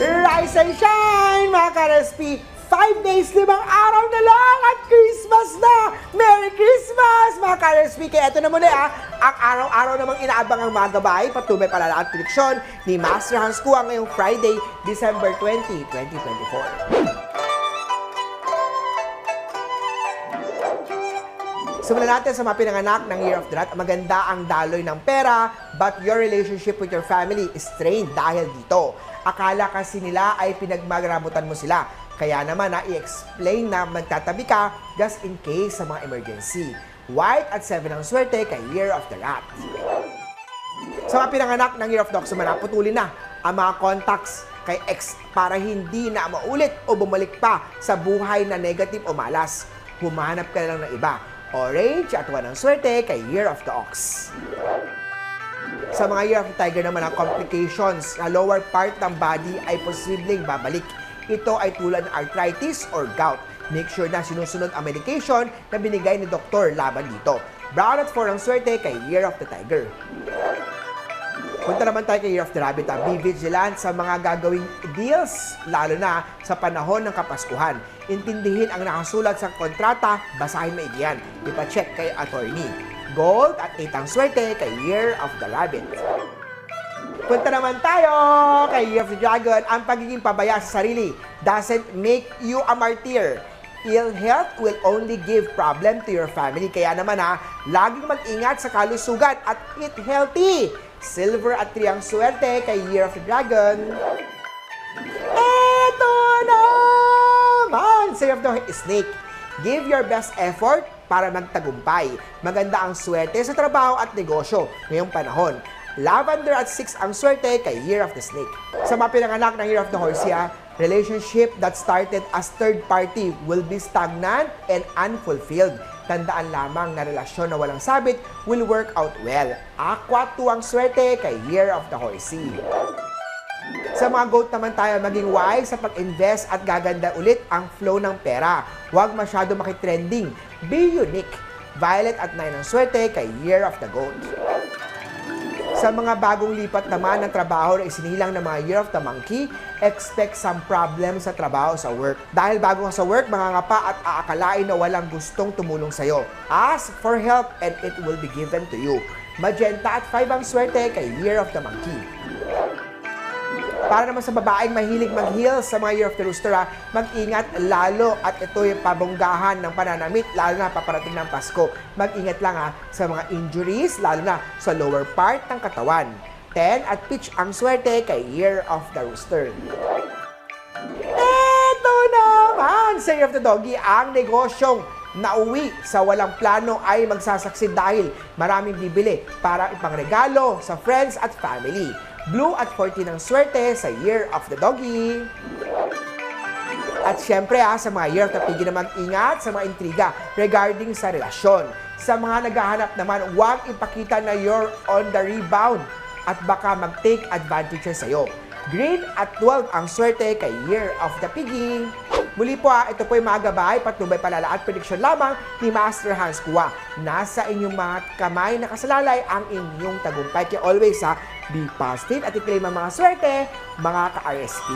Rise and shine, mga ka-RSP! 5 days, 5 araw na lang at Christmas na! Merry Christmas, mga ka-RSP! Kaya ito na muna ang araw-araw namang inaabang ang mga gabay, patubay palala at prediksyon ni Master Hans Kua ngayong Friday, December 20, 2024. Simulan natin sa mga pinanganak ng Year of the Rat. Maganda ang daloy ng pera, but your relationship with your family is strained dahil dito. Akala kasi nila ay pinagmagramutan mo sila. Kaya naman i-explain na magtatabi ka just in case sa mga emergency. White at 7 ang swerte kay Year of the Rat. Sa mga pinanganak ng Year of the Ox, putulin na ang mga contacts kay ex para hindi na maulit o bumalik pa sa buhay na negative o malas. Humanap ka na lang ng iba. Orange at 1 ang swerte kay Year of the Ox. Sa mga Year of the Tiger naman, ang complications sa lower part ng body ay posibleng babalik. Ito ay tulad ng arthritis or gout. Make sure na sinusunod ang medication na binigay ni doktor laban dito. Brown at 4 ang swerte kay Year of the Tiger. Punta naman tayo kay Year of the Rabbit. Be vigilant sa mga gagawing deals, lalo na sa panahon ng Kapaskuhan. Intindihin ang nakasulat sa kontrata, basahin maigi yan. Ipa-check kay attorney. Gold at 8 ang swerte kay Year of the Rabbit. Punta naman tayo kay Year of the Dragon. Ang pagiging pabaya sa sarili doesn't make you a martyr. Ill health will only give problem to your family. Kaya naman laging mag-ingat sa kalusugan at eat healthy. Silver at 3 ang swerte kay Year of the Dragon. Eto naman! Say of the Snake. Give your best effort para magtagumpay. Maganda ang swerte sa trabaho at negosyo ngayong panahon. Lavender at 6 ang swerte kay Year of the Snake. Sa mga pinanganak ng Year of the Horse, relationship that started as third party will be stagnant and unfulfilled. Tandaan lamang na relasyon na walang sabit will work out well. Aqua 2 ang swerte kay Year of the Horsey. Sa mga goat naman tayo, maging wise sa pag-invest at gaganda ulit ang flow ng pera. Huwag masyado makitrending. Be unique. Violet at 9 ang swerte kay Year of the Goat. Sa mga bagong lipat naman ng trabaho na isinilang ng mga Year of the Monkey, expect some problem sa trabaho sa work. Dahil bago ka sa work, mangangapa at aakalain na walang gustong tumulong sa'yo. Ask for help and it will be given to you. Magenta at 5 ang swerte kay Year of the Monkey. Para naman sa babaeng mahilig mag-heels sa mga Year of the Rooster, mag-ingat lalo at ito yung pabonggahan ng pananamit, lalo na paparating ng Pasko. Mag-ingat lang sa mga injuries, lalo na sa lower part ng katawan. 10 at pitch ang swerte kay Year of the Rooster. Eto naman! Say of the Doggy, ang negosyong nauwi sa walang plano ay magsasaksid dahil maraming bibili para ipangregalo sa friends at family. Blue at 14 ang swerte sa Year of the Doggy. At syempre sa mga Year of the Piggy na mag-ingat sa mga intriga regarding sa relasyon. Sa mga naghahanap naman, huwag ipakita na you're on the rebound at baka mag-take advantage sa'yo. Green at 12 ang swerte kay Year of the Piggy. Muli po ito po yung mga gabay, patnubay, palala at prediksyon lamang ni Master Hans Kua. Nasa inyong mga kamay na kasalalay ang inyong tagumpay. Kaya always be positive at i-claim ang mga swerte, mga ka-RSP.